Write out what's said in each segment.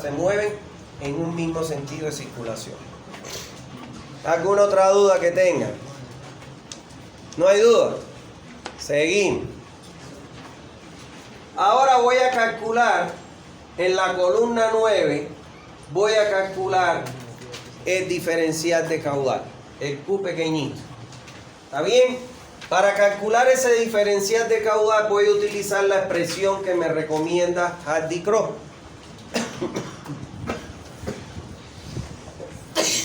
se mueven en un mismo sentido de circulación. ¿Alguna otra duda que tengan? ¿No hay duda? Seguimos. Ahora voy a calcular en la columna 9, voy a calcular el diferencial de caudal, el Q pequeñito. ¿Está bien? Para calcular ese diferencial de caudal voy a utilizar la expresión que me recomienda Hardy-Cross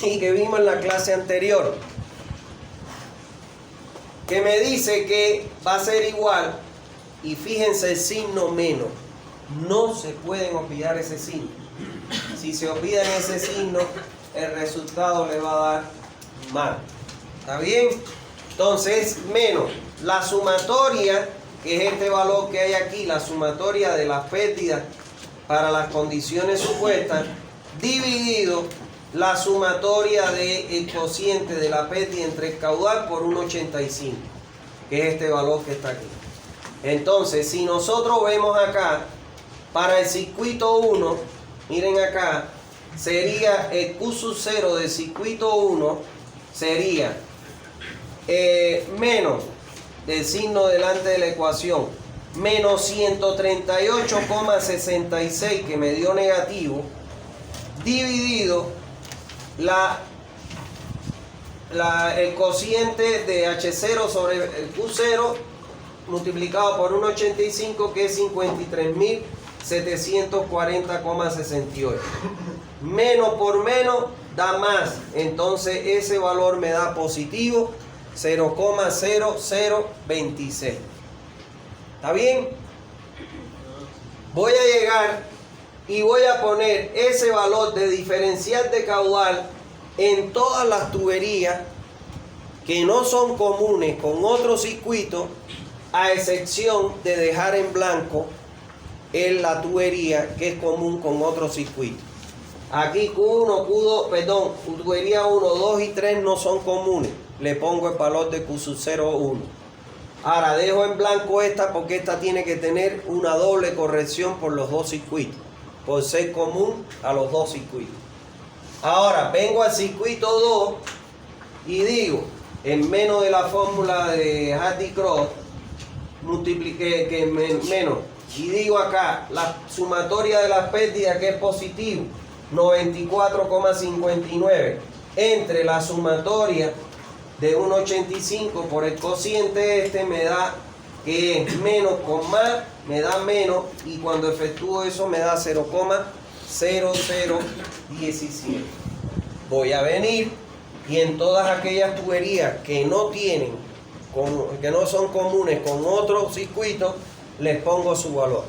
y que vimos en la clase anterior, que me dice que va a ser igual, y fíjense el signo menos, no se pueden olvidar ese signo. Si se olvidan ese signo, el resultado le va a dar mal. ¿Está bien? Entonces, menos la sumatoria, que es este valor que hay aquí, la sumatoria de las pérdidas para las condiciones supuestas, dividido la sumatoria del cociente de la pérdida entre el caudal por 1,85, que es este valor que está aquí. Entonces, si nosotros vemos acá, para el circuito 1, miren acá, sería el Q sub 0 del circuito 1, sería menos del signo delante de la ecuación, menos 138,66 que me dio negativo, dividido el cociente de H0 sobre el Q0 multiplicado por 1,85, que es 53.740,68. Menos por menos da más, entonces ese valor me da positivo 0,0026. ¿Está bien? Voy a llegar y voy a poner ese valor de diferencial de caudal en todas las tuberías que no son comunes con otro circuito, a excepción de dejar en blanco en la tubería que es común con otro circuito. Aquí Q1, Q2, perdón, tubería 1, 2 y 3 no son comunes. Le pongo el valor de Q sub 0, 1. Ahora dejo en blanco esta porque esta tiene que tener una doble corrección por los dos circuitos, por ser común a los dos circuitos. Ahora vengo al circuito 2 y digo, en menos de la fórmula de Hardy-Cross, multipliqué que menos, y digo acá la sumatoria de las pérdidas, que es positivo 94,59, entre la sumatoria de 1,85 por el cociente este, me da que es menos con más, me da menos, y cuando efectúo eso me da 0,0017. Voy a venir y en todas aquellas tuberías que no tienen, que no son comunes con otro circuito, les pongo su valor.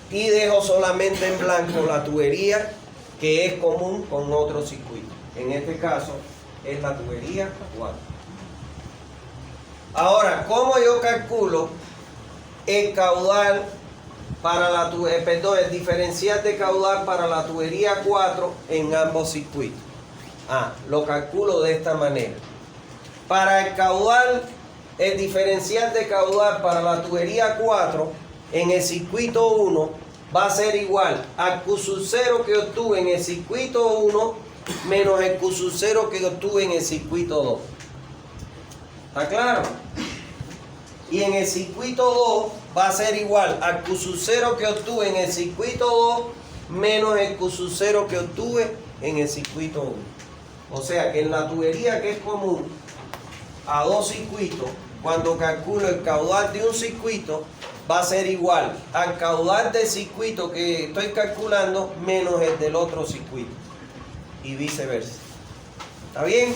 Y dejo solamente en blanco la tubería que es común con otro circuito. En este caso es la tubería 4. Ahora, ¿cómo yo calculo el caudal para la el diferencial de caudal para la tubería 4 en ambos circuitos? Lo calculo de esta manera. Para el caudal, el diferencial de caudal para la tubería 4 en el circuito 1 va a ser igual al Q sub 0 que obtuve en el circuito 1 menos el Q sub 0 que obtuve en el circuito 2. ¿Está claro? Y en el circuito 2 va a ser igual al Q sub 0 que obtuve en el circuito 2 menos el Q sub 0 que obtuve en el circuito 1. O sea que en la tubería que es común a dos circuitos, cuando calculo el caudal de un circuito, va a ser igual al caudal del circuito que estoy calculando menos el del otro circuito, y viceversa. ¿Está bien?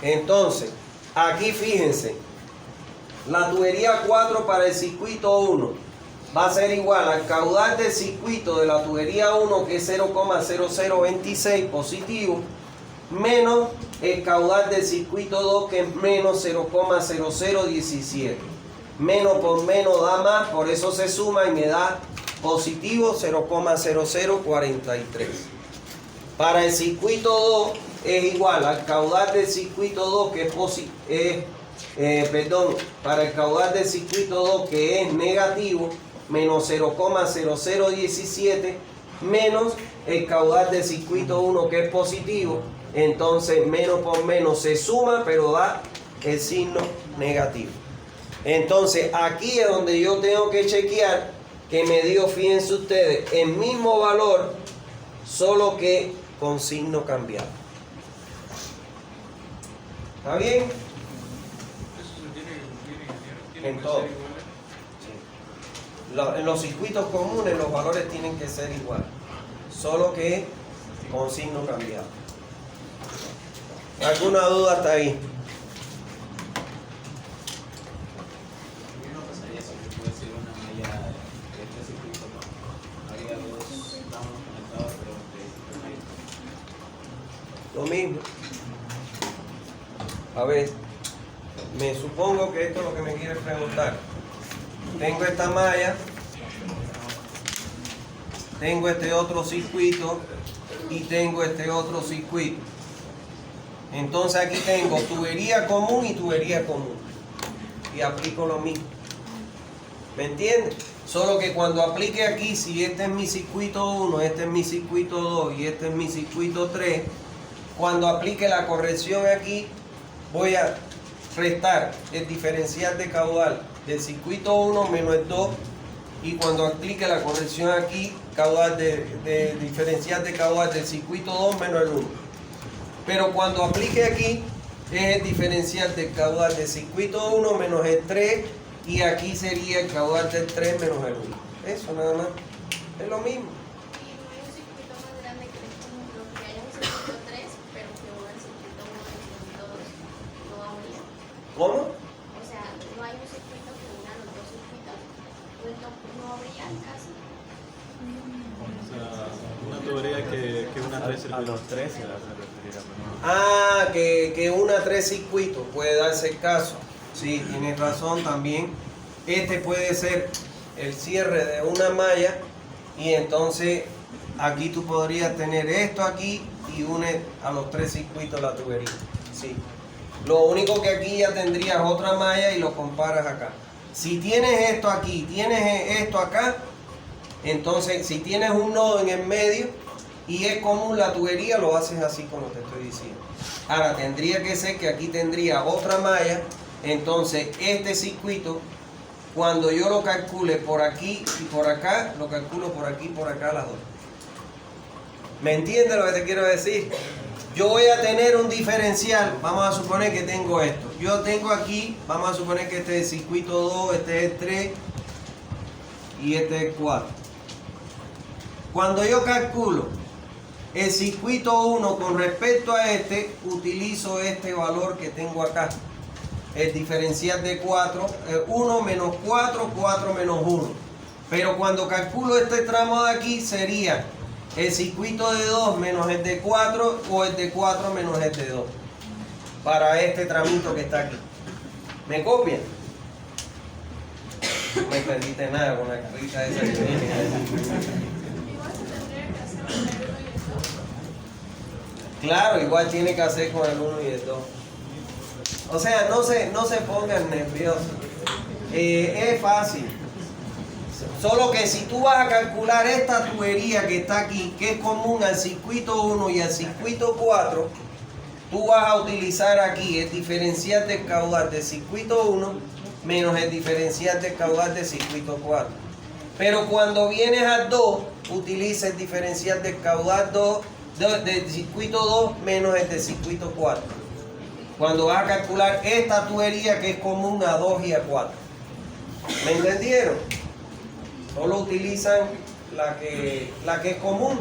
Entonces, aquí fíjense, la tubería 4 para el circuito 1 va a ser igual al caudal del circuito de la tubería 1, que es 0,0026 positivo, menos el caudal del circuito 2, que es menos 0,0017. Menos por menos da más, por eso se suma y me da positivo 0,0043. Para el circuito 2 es igual al caudal del circuito 2, que para el caudal del circuito 2, que es negativo, menos 0,0017, menos el caudal del circuito 1 que es positivo. Entonces menos por menos se suma, pero da el signo negativo. Entonces aquí es donde yo tengo que chequear que me dio, fíjense ustedes, el mismo valor, solo que con signo cambiado. ¿Está bien? Eso se tiene En que todo. ser igual. En los circuitos comunes los valores tienen que ser iguales, solo que con signo cambiado. ¿Alguna duda hasta ahí? ¿Qué no pasaría si se puede ser una malla de este circuito? Habría dos tramos conectados, pero de distintas mallas. Lo mismo. A ver, me supongo que esto es lo que me quieres preguntar. Tengo esta malla, tengo este otro circuito y tengo este otro circuito. Entonces aquí tengo tubería común y tubería común. Y aplico lo mismo. ¿Me entiendes? Solo que cuando aplique aquí, si este es mi circuito 1, este es mi circuito 2 y este es mi circuito 3, cuando aplique la corrección aquí, voy a restar el diferencial de caudal del circuito 1 menos el 2, y cuando aplique la corrección aquí, caudal de diferencial de caudal del circuito 2 menos el 1. Pero cuando aplique aquí, es el diferencial del caudal del circuito 1 menos el 3, y aquí sería el caudal del 3 menos el 1. Eso nada más. Es lo mismo. Y no hay un circuito más grande que es como lo que haya un circuito 3, pero que uno el circuito 1 y el circuito 2 no habría. ¿Cómo? O sea, no hay un circuito que una los dos circuitos, pues no habría caso. O sea, una tubería que una 3 A los 3 se las referirá, pero no. Ah, que una 3 circuitos puede darse el caso. Sí, tienes razón también. Este puede ser el cierre de una malla, y entonces aquí tú podrías tener esto aquí y une a los 3 circuitos la tubería. Sí. Lo único que aquí ya tendrías otra malla y lo comparas acá. Si tienes esto aquí, tienes esto acá, entonces si tienes un nodo en el medio y es común la tubería, lo haces así como te estoy diciendo. Ahora tendría que ser que aquí tendría otra malla, entonces este circuito, cuando yo lo calcule por aquí y por acá, lo calculo por aquí y por acá las dos. ¿Me entiendes lo que te quiero decir? Yo voy a tener un diferencial, vamos a suponer que tengo esto. Yo tengo aquí, vamos a suponer que este es el circuito 2, este es el 3 y este es el 4. Cuando yo calculo el circuito 1 con respecto a este, utilizo este valor que tengo acá. El diferencial de 4, 1 menos 4, 4 menos 1. Pero cuando calculo este tramo de aquí, sería el circuito de 2 menos el de 4, o el de 4 menos el de 2. Para este tramito que está aquí. ¿Me copian? No me entendiste nada con la carrita esa que tienen ahí. Igual se tendría que hacer con el 1 y el 2. Claro, igual tiene que hacer con el 1 y el 2. O sea, no se pongan nerviosos. Es fácil. Solo que si tú vas a calcular esta tubería que está aquí, que es común al circuito 1 y al circuito 4, tú vas a utilizar aquí el diferencial del caudal del circuito 1 menos el diferencial del caudal del circuito 4. Pero cuando vienes al 2, utiliza el diferencial del caudal del circuito 2 menos el del circuito 4. Cuando vas a calcular esta tubería que es común a 2 y a 4. ¿Me entendieron? Solo utilizan la que es común.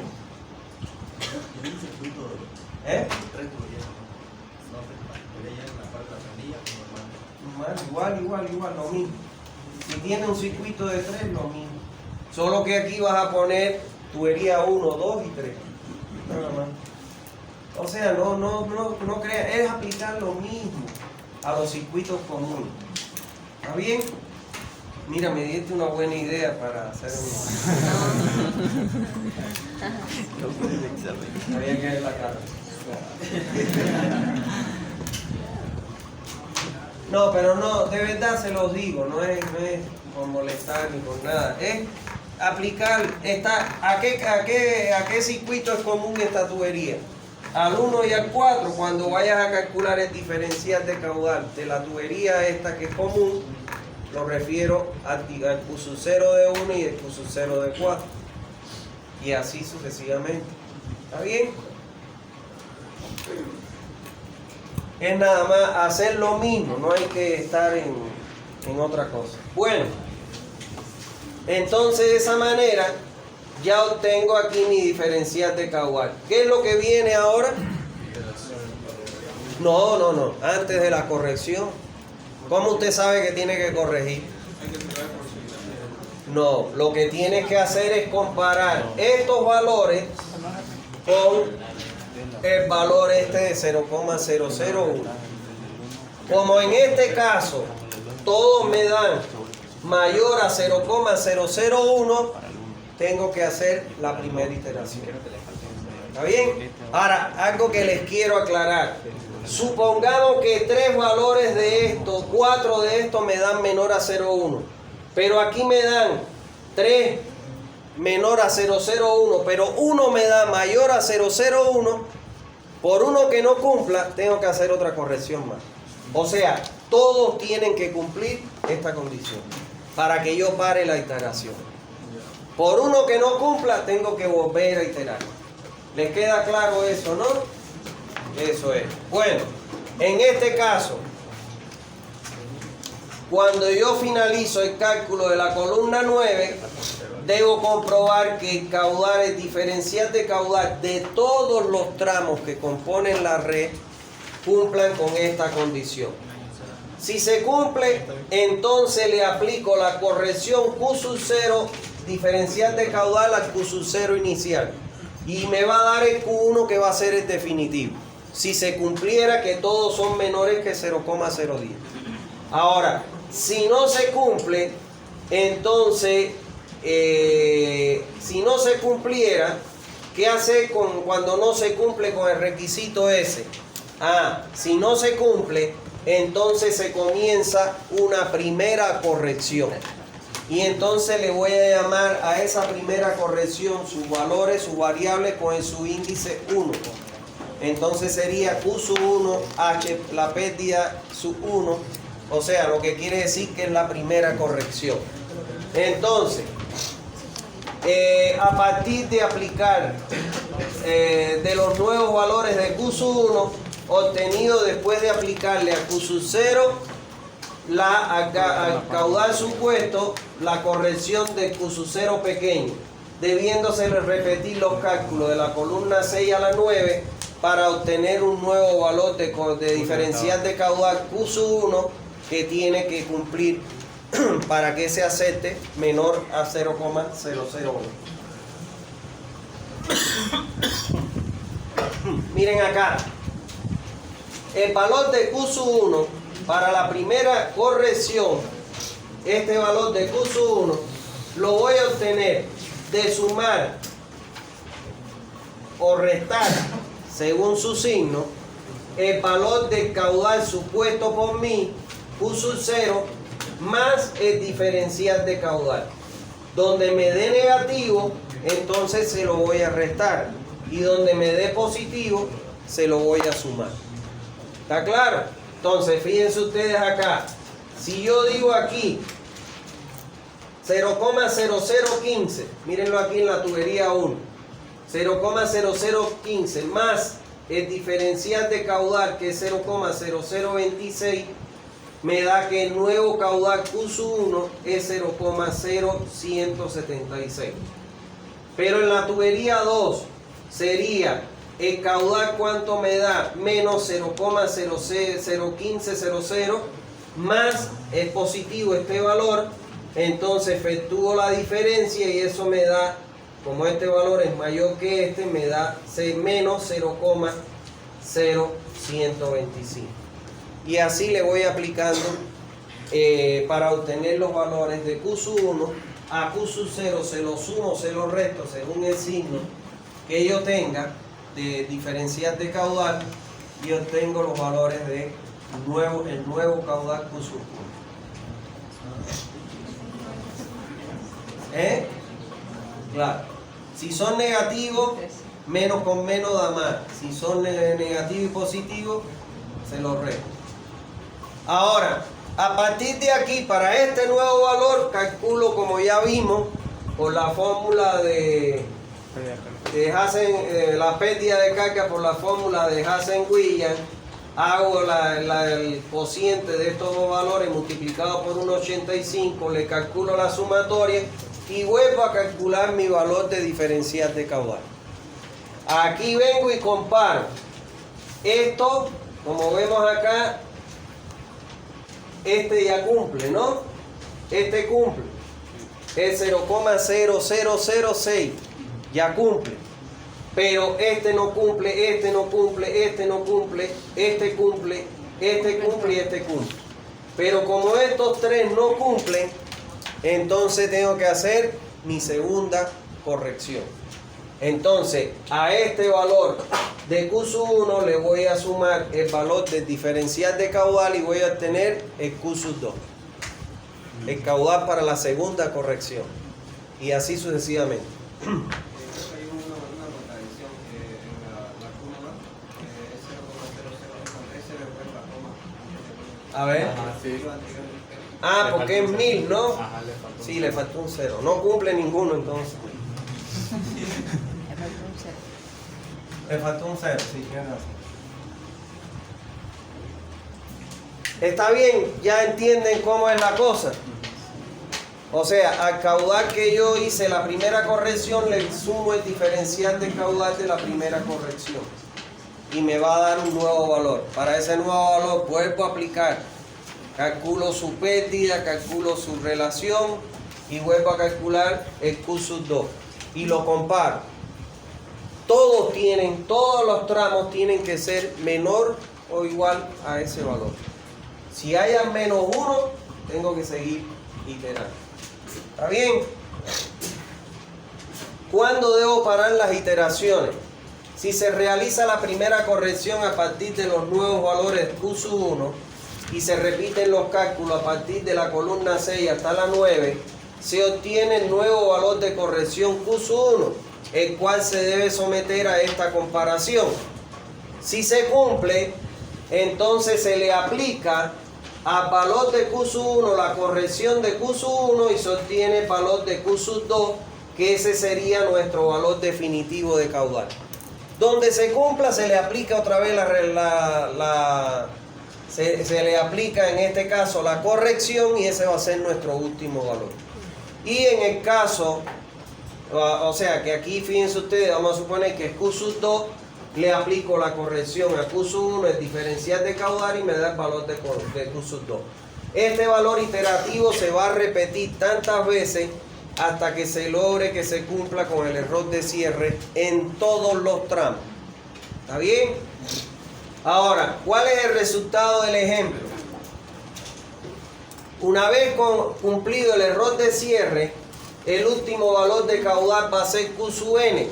¿Eh? Igual, lo mismo. Si tiene un circuito de 3, lo mismo. Solo que aquí vas a poner tubería 1, 2 y 3. Nada más. O sea, no creas, es aplicar lo mismo a los circuitos comunes. ¿Está bien? Mira, me diste una buena idea para hacer un... Había que ver la cara. No, pero no, de verdad se los digo, no es por molestar ni por nada. Es aplicar ¿a qué circuito es común esta tubería? Al 1 y al 4, cuando vayas a calcular el diferencial de caudal de la tubería esta que es común, lo refiero al Q0 de 1 y el Q0 de 4. Y así sucesivamente. ¿Está bien? Es nada más hacer lo mismo, no hay que estar en otra cosa. Bueno, entonces de esa manera ya obtengo aquí mi diferencial de caudal. ¿Qué es lo que viene ahora? No, antes de la corrección. ¿Cómo usted sabe que tiene que corregir? No, lo que tiene que hacer es comparar estos valores con el valor este de 0,001. Como en este caso todos me dan mayor a 0,001, tengo que hacer la primera iteración. ¿Está bien? Ahora, algo que les quiero aclarar. Supongamos que 3 valores de esto, 4 de estos me dan menor a 0,1. Pero aquí me dan 3 menor a 0,01, pero uno me da mayor a 0,01. Por uno que no cumpla, tengo que hacer otra corrección más. O sea, todos tienen que cumplir esta condición para que yo pare la iteración. Por uno que no cumpla, tengo que volver a iterar. ¿Les queda claro eso, no? Eso es. Bueno, en este caso, cuando yo finalizo el cálculo de la columna 9, debo comprobar que el caudal, el diferencial de caudal de todos los tramos que componen la red, cumplan con esta condición. Si se cumple, entonces le aplico la corrección Q sub 0, diferencial de caudal al Q sub 0 inicial. Y me va a dar el Q1 que va a ser el definitivo. Si se cumpliera que todos son menores que 0,010. Ahora, si no se cumple, entonces, si no se cumpliera, ¿qué hacer cuando no se cumple con el requisito ese? Si no se cumple, entonces se comienza una primera corrección. Y entonces le voy a llamar a esa primera corrección sus valores, sus variables con el subíndice 1. Entonces sería Q sub 1, H, la pérdida sub 1. O sea, lo que quiere decir que es la primera corrección. Entonces, a partir de aplicar de los nuevos valores de Q sub 1, obtenido después de aplicarle a Q sub 0, al caudal supuesto, la corrección de Q sub 0 pequeño, debiéndose repetir los cálculos de la columna 6 a la 9 para obtener un nuevo valor de diferencial de caudal Q sub 1 que tiene que cumplir para que se acepte menor a 0,001. Miren acá, el valor de Q sub 1 para la primera corrección, este valor de Q sub 1 lo voy a obtener de sumar o restar, según su signo, el valor del caudal supuesto por mí, Q sub 0, más el diferencial de caudal. Donde me dé negativo, entonces se lo voy a restar. Y donde me dé positivo, se lo voy a sumar. ¿Está claro? Entonces, fíjense ustedes acá. Si yo digo aquí 0,0015, mírenlo aquí en la tubería 1, 0,0015 más el diferencial de caudal que es 0,0026, me da que el nuevo caudal Q sub 1 es 0,0176. Pero en la tubería 2 sería el caudal, ¿cuánto me da? Menos 0,01500 más el positivo este valor. Entonces efectúo la diferencia y eso me da, como este valor es mayor que este, me da menos 0,0125. Y así le voy aplicando para obtener los valores de Q sub 1 a Q sub 0, se los sumo, se los resto según el signo que yo tenga de diferencial de caudal y obtengo los valores de el nuevo caudal Q sub 1. Claro. Si son negativos, menos con menos da más. Si son negativos y positivos, se los resta. Ahora, a partir de aquí, para este nuevo valor, calculo, como ya vimos, por la fórmula de la pérdida de carga por la fórmula de Hazen-Williams, hago el cociente de estos dos valores multiplicado por 1,85, le calculo la sumatoria y vuelvo a calcular mi valor de diferencial de caudal. Aquí vengo y comparo. Esto, como vemos acá, este ya cumple, ¿no? Este cumple. Es 0,0006. Ya cumple. Pero este no cumple, este no cumple, este no cumple, este cumple, este cumple y este cumple. Pero como estos tres no cumplen, entonces tengo que hacer mi segunda corrección. Entonces, a este valor de Q sub 1 le voy a sumar el valor del diferencial de caudal y voy a obtener el Q sub 2. El caudal para la segunda corrección. Y así sucesivamente. Hay una contradicción que en la curva es 0,00, se le fue la coma. A ver. Ajá, sí. Ah, porque es 1000, ¿no? Ajá, le faltó un Sí, le faltó un 0. No cumple ninguno entonces. Le faltó un 0, sí, tienes razón. Está bien, ya entienden cómo es la cosa. O sea, al caudal que yo hice la primera corrección, le sumo el diferencial de caudal de la primera corrección. Y me va a dar un nuevo valor. Para ese nuevo valor vuelvo a aplicar. Calculo su pérdida, calculo su relación y vuelvo a calcular el Q sub 2. Y lo comparo. Todos los tramos tienen que ser menor o igual a ese valor. Si haya menos 1, tengo que seguir iterando. ¿Está bien? ¿Cuándo debo parar las iteraciones? Si se realiza la primera corrección a partir de los nuevos valores Q sub 1 y se repiten los cálculos a partir de la columna 6 hasta la 9, se obtiene el nuevo valor de corrección Q sub 1, el cual se debe someter a esta comparación. Si se cumple, entonces se le aplica al valor de Q sub 1 la corrección de Q sub 1 y se obtiene el valor de Q sub 2, que ese sería nuestro valor definitivo de caudal. Donde se cumpla se le aplica otra vez se le aplica en este caso la corrección y ese va a ser nuestro último valor. Y en el caso, o sea que aquí fíjense ustedes, vamos a suponer que es Q sub 2, le aplico la corrección a Q sub 1, el diferencial de caudal y me da el valor de Q sub 2. Este valor iterativo se va a repetir tantas veces hasta que se logre que se cumpla con el error de cierre en todos los tramos. ¿Está bien? Ahora, ¿cuál es el resultado del ejemplo? Una vez cumplido el error de cierre, el último valor de caudal va a ser Q sub n.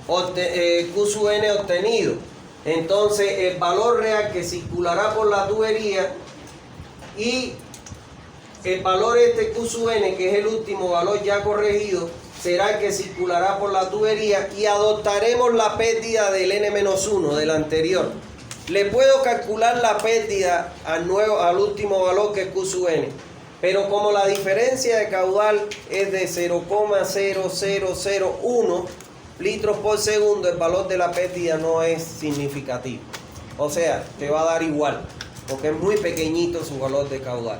Q sub n obtenido. Entonces, el valor real que circulará por la tubería y el valor Q sub n, que es el último valor ya corregido, será el que circulará por la tubería y adoptaremos la pérdida del n-1 del anterior. Le puedo calcular la pérdida al último valor que es Q sub n, pero como la diferencia de caudal es de 0,0001 litros por segundo, el valor de la pérdida no es significativo. O sea, te va a dar igual, porque es muy pequeñito su valor de caudal.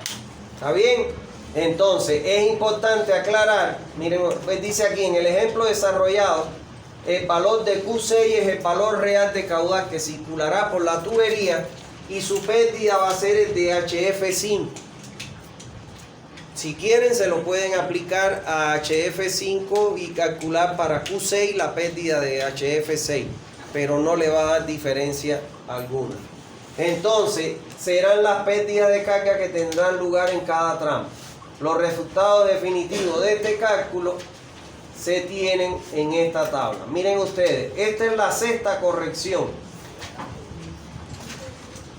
¿Está bien? Entonces, es importante aclarar, miren, pues dice aquí en el ejemplo desarrollado, el valor de Q6 es el valor real de caudal que circulará por la tubería y su pérdida va a ser el de HF5. Si quieren, se lo pueden aplicar a HF5 y calcular para Q6 la pérdida de HF6, pero no le va a dar diferencia alguna. Entonces, serán las pérdidas de carga que tendrán lugar en cada tramo. Los resultados definitivos de este cálculo se tienen en esta tabla. Miren ustedes, esta es la sexta corrección.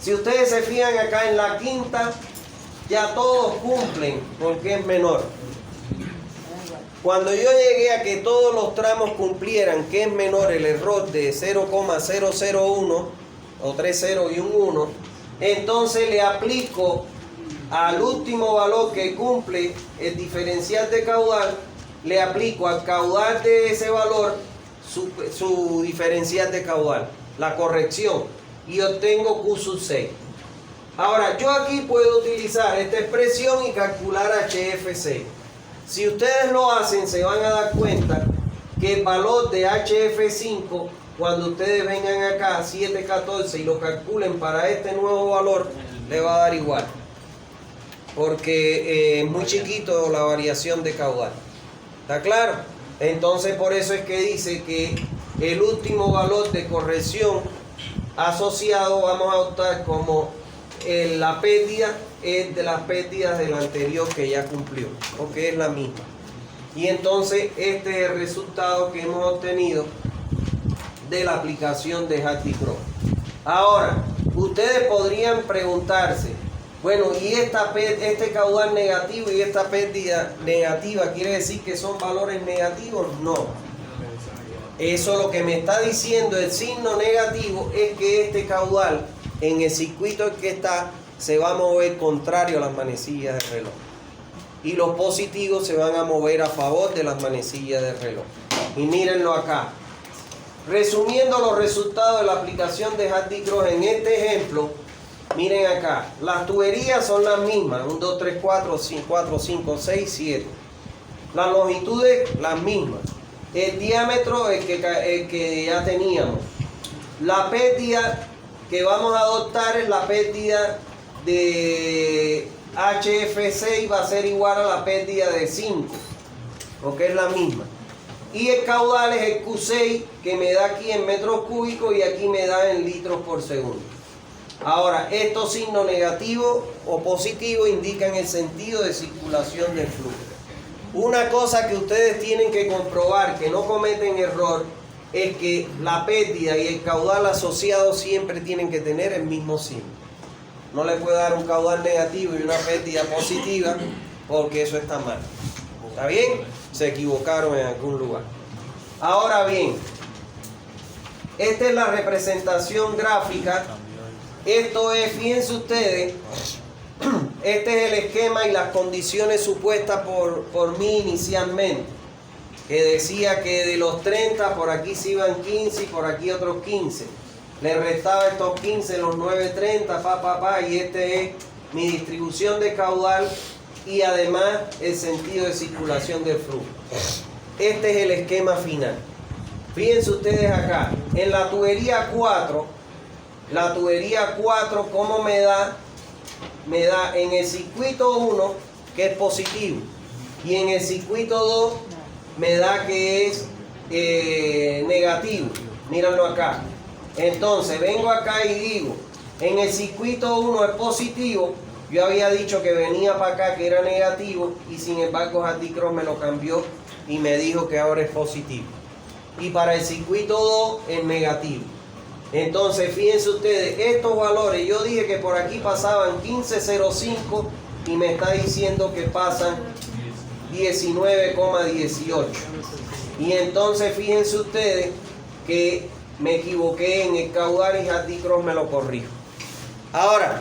Si ustedes se fijan acá en la quinta, ya todos cumplen porque es menor. Cuando yo llegué a que todos los tramos cumplieran, que es menor el error de 0,001 o 3 0 y un 1, entonces le aplico al último valor que cumple el diferencial de caudal, le aplico al caudal de ese valor su diferencial de caudal, la corrección, y obtengo Q sub 6. Ahora, yo aquí puedo utilizar esta expresión y calcular HF6. Si ustedes lo hacen, se van a dar cuenta que el valor de HF5, cuando ustedes vengan acá, 714, y lo calculen para este nuevo valor, le va a dar igual. Porque es muy chiquito la variación de caudal. ¿Está claro? Entonces, por eso es que dice que el último valor de corrección asociado vamos a optar como la pérdida es de las pérdidas del anterior que ya cumplió, porque es la misma. Y entonces este es el resultado que hemos obtenido de la aplicación de Hardy-Cross. Ahora, ustedes podrían preguntarse, bueno, y este caudal negativo y esta pérdida negativa, ¿quiere decir que son valores negativos? No. Eso lo que me está diciendo el signo negativo es que este caudal en el circuito en que está se va a mover contrario a las manecillas del reloj. Y los positivos se van a mover a favor de las manecillas del reloj. Y mírenlo acá. Resumiendo los resultados de la aplicación de Hardy-Cross en este ejemplo, miren acá. Las tuberías son las mismas. 1, 2, 3, 4, 5, 6, 7. Las longitudes las mismas. El diámetro el que ya teníamos. La pérdida que vamos a adoptar es la pérdida de HF6, va a ser igual a la pérdida de 5, porque es la misma. Y el caudal es el Q6, que me da aquí en metros cúbicos y aquí me da en litros por segundo. Ahora, estos signos negativos o positivos indican el sentido de circulación del flujo. Una cosa que ustedes tienen que comprobar, que no cometen error, es que la pérdida y el caudal asociado siempre tienen que tener el mismo signo. No le puedo dar un caudal negativo y una pérdida positiva, porque eso está mal. ¿Está bien? Se equivocaron en algún lugar. Ahora bien, esta es la representación gráfica. Esto es, fíjense ustedes, este es el esquema y las condiciones supuestas por mí inicialmente, que decía que de los 30 por aquí se iban 15 y por aquí otros 15. Le restaba estos 15, los 930, y este es mi distribución de caudal y además el sentido de circulación del flujo. Este es el esquema final. Fíjense ustedes acá, en la tubería 4, ¿cómo me da? Me da en el circuito 1, que es positivo, y en el circuito 2 me da que es negativo. Mírenlo acá. Entonces vengo acá y digo, en el circuito 1 es positivo. Yo había dicho que venía para acá que era negativo, y sin embargo Hardy-Cross me lo cambió y me dijo que ahora es positivo. Y para el circuito 2 es negativo. Entonces fíjense ustedes, estos valores, yo dije que por aquí pasaban 15,05 y me está diciendo que pasan 19,18. Y entonces fíjense ustedes que me equivoqué en el caudal y Hardy-Cross me lo corrijo. Ahora,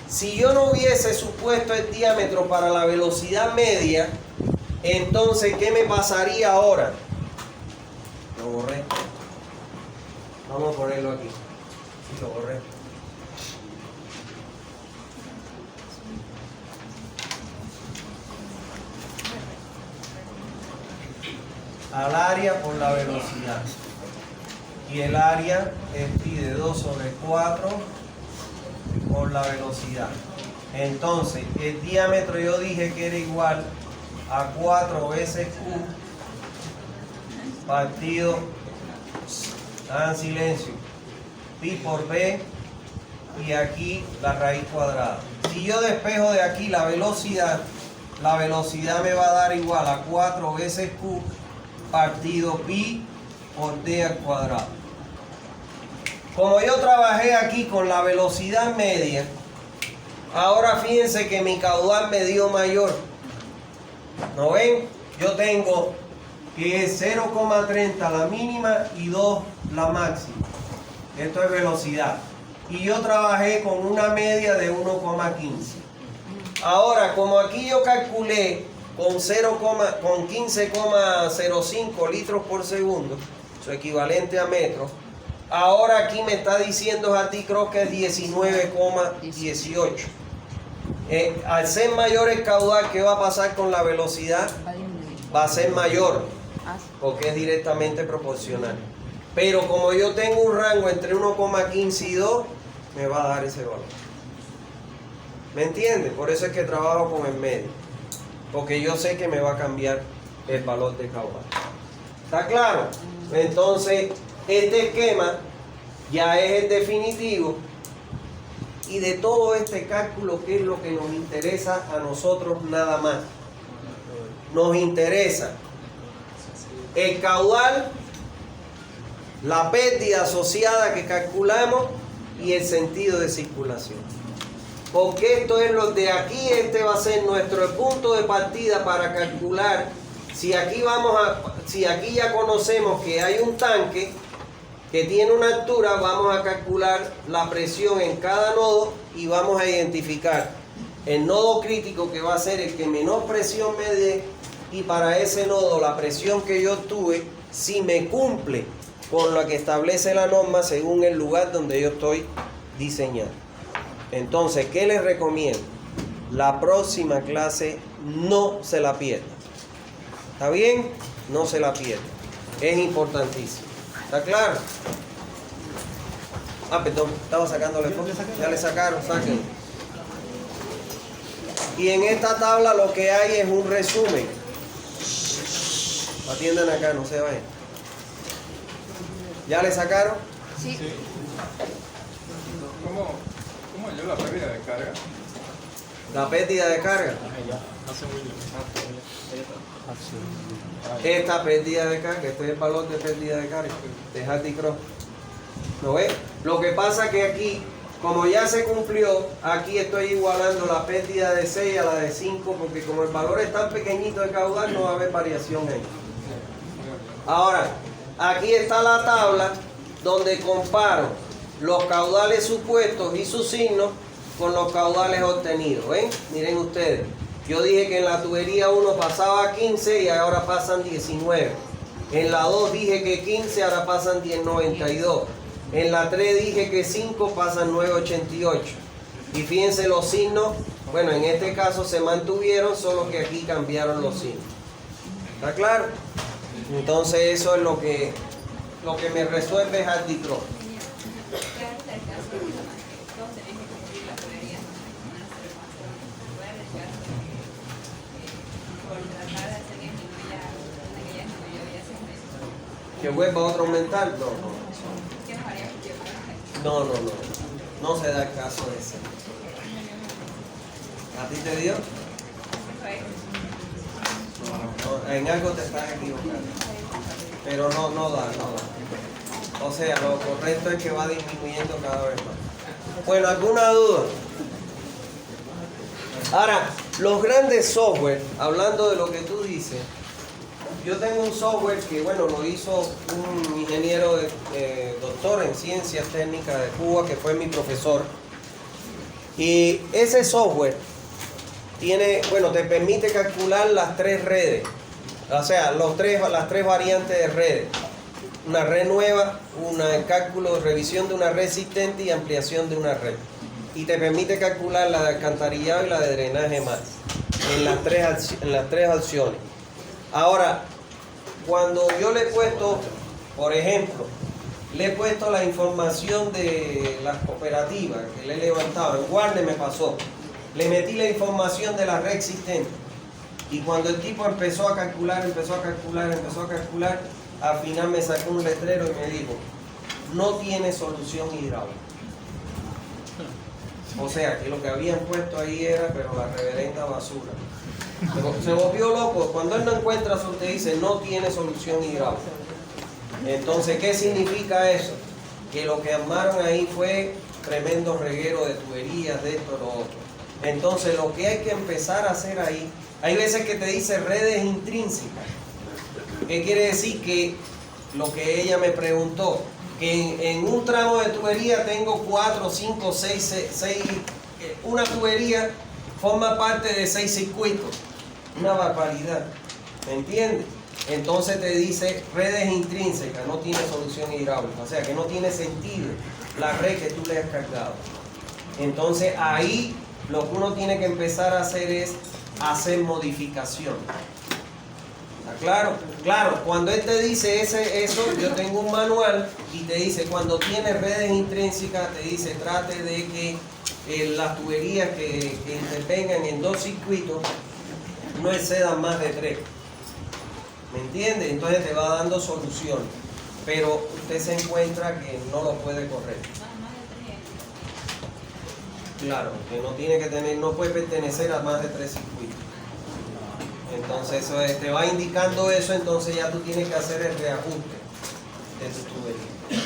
si yo no hubiese supuesto el diámetro para la velocidad media, entonces ¿qué me pasaría ahora? Lo borré. Vamos a ponerlo aquí. Sí, lo borré. Al área por la velocidad. Y el área es pi de 2 sobre 4 por la velocidad. Entonces, el diámetro yo dije que era igual a 4 veces Q partido, hagan silencio, pi por b, y aquí la raíz cuadrada. Si yo despejo de aquí la velocidad me va a dar igual a 4 veces Q partido pi por d al cuadrado. Como yo trabajé aquí con la velocidad media, ahora fíjense que mi caudal me dio mayor. ¿No ven? yo tengo que es 0,30 la mínima y 2 la máxima. Esto es velocidad. Y yo trabajé con una media de 1,15. Ahora, como aquí yo calculé con 15,05 litros por segundo, su equivalente a metros, ahora aquí me está diciendo a ti, creo que es 19,18. Al ser mayor el caudal, ¿qué va a pasar con la velocidad? Va a ser mayor, porque es directamente proporcional. Pero como yo tengo un rango entre 1,15 y 2, me va a dar ese valor. ¿Me entiendes? Por eso es que trabajo con el medio, porque yo sé que me va a cambiar el valor de caudal. ¿Está claro? Entonces, este esquema ya es el definitivo. Y de todo este cálculo, ¿qué es lo que nos interesa a nosotros nada más? Nos interesa el caudal, la pérdida asociada que calculamos y el sentido de circulación. Porque esto es lo de aquí, este va a ser nuestro punto de partida para calcular. Si aquí ya conocemos que hay un tanque que tiene una altura, vamos a calcular la presión en cada nodo y vamos a identificar el nodo crítico, que va a ser el que menor presión me dé, y para ese nodo la presión que yo obtuve, si me cumple con lo que establece la norma según el lugar donde yo estoy diseñando. Entonces, ¿qué les recomiendo? La próxima clase no se la pierda. ¿Está bien? No se la pierda. Es importantísimo. ¿Está claro? Perdón, estaba sacándole fotos. Ya le sacaron, saquen. Y en esta tabla lo que hay es un resumen. Atiendan acá, no se vayan. ¿Ya le sacaron? Sí. ¿Cómo yo la pérdida de carga? La pérdida de carga. Hace muy bien. Esta pérdida de carga, este es el valor de pérdida de carga de Hardy Cross. ¿Lo ves? Lo que pasa es que aquí, como ya se cumplió, aquí estoy igualando la pérdida de 6 a la de 5, porque como el valor es tan pequeñito de caudal, no va a haber variación ahí. Ahora, aquí está la tabla donde comparo los caudales supuestos y sus signos con los caudales obtenidos. ¿Ven? Miren ustedes. Yo dije que en la tubería 1 pasaba 15 y ahora pasan 19. En la 2 dije que 15, ahora pasan 10.92. En la 3 dije que 5 pasan 9.88. Y fíjense los signos, bueno, en este caso se mantuvieron, solo que aquí cambiaron los signos. ¿Está claro? Entonces eso es lo que me resuelve Hardy Cross. ¿Que vuelva otro aumentar? No. No se da el caso de ese. ¿A ti te dio? No, en algo te estás equivocando. Pero no da. O sea, lo correcto es que va disminuyendo cada vez más. Bueno, ¿alguna duda? Ahora, los grandes software, hablando de lo que tú dices, yo tengo un software que, bueno, lo hizo un ingeniero doctor en ciencias técnicas de Cuba, que fue mi profesor. Y ese software te permite calcular las 3 redes, o sea, las tres variantes de redes. Una red nueva, el cálculo, revisión de una red existente y ampliación de una red. Y te permite calcular la de alcantarillado y la de drenaje más, en las tres opciones. Ahora, cuando yo le he puesto, por ejemplo, le he puesto la información de las cooperativas que le he levantado, en Warner me pasó, le metí la información de la red existente, y cuando el tipo empezó a calcular, al final me sacó un letrero y me dijo: no tiene solución hidráulica. O sea, que lo que habían puesto ahí era, pero la reverenda basura. Se volvió loco. Cuando él no encuentra eso, te dice: no tiene solución hidráulica. Entonces, ¿qué significa eso? Que lo que armaron ahí fue tremendo reguero de tuberías, de esto, lo otro. Entonces lo que hay que empezar a hacer ahí, hay veces que te dice redes intrínsecas. ¿Qué quiere decir? Que lo que ella me preguntó, que en un tramo de tubería tengo 4, 5, 6, una tubería forma parte de 6 circuitos. Una barbaridad, ¿me entiendes? Entonces te dice redes intrínsecas, no tiene solución hidráulica, o sea que no tiene sentido la red que tú le has cargado. Entonces ahí lo que uno tiene que empezar a hacer es hacer modificación. ¿Está claro? Claro, cuando él te dice eso, yo tengo un manual y te dice, cuando tienes redes intrínsecas, te dice, trate de que las tuberías que intervengan en 2 circuitos no excedan más de 3. ¿Me entiende? Entonces te va dando solución. Pero usted se encuentra que no lo puede correr. Claro, que no tiene que tener, no puede pertenecer a más de 3 circuitos. Entonces eso te va indicando eso, entonces ya tú tienes que hacer el reajuste de tu tubería.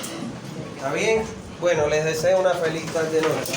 ¿Está bien? Bueno, les deseo una feliz tarde noche.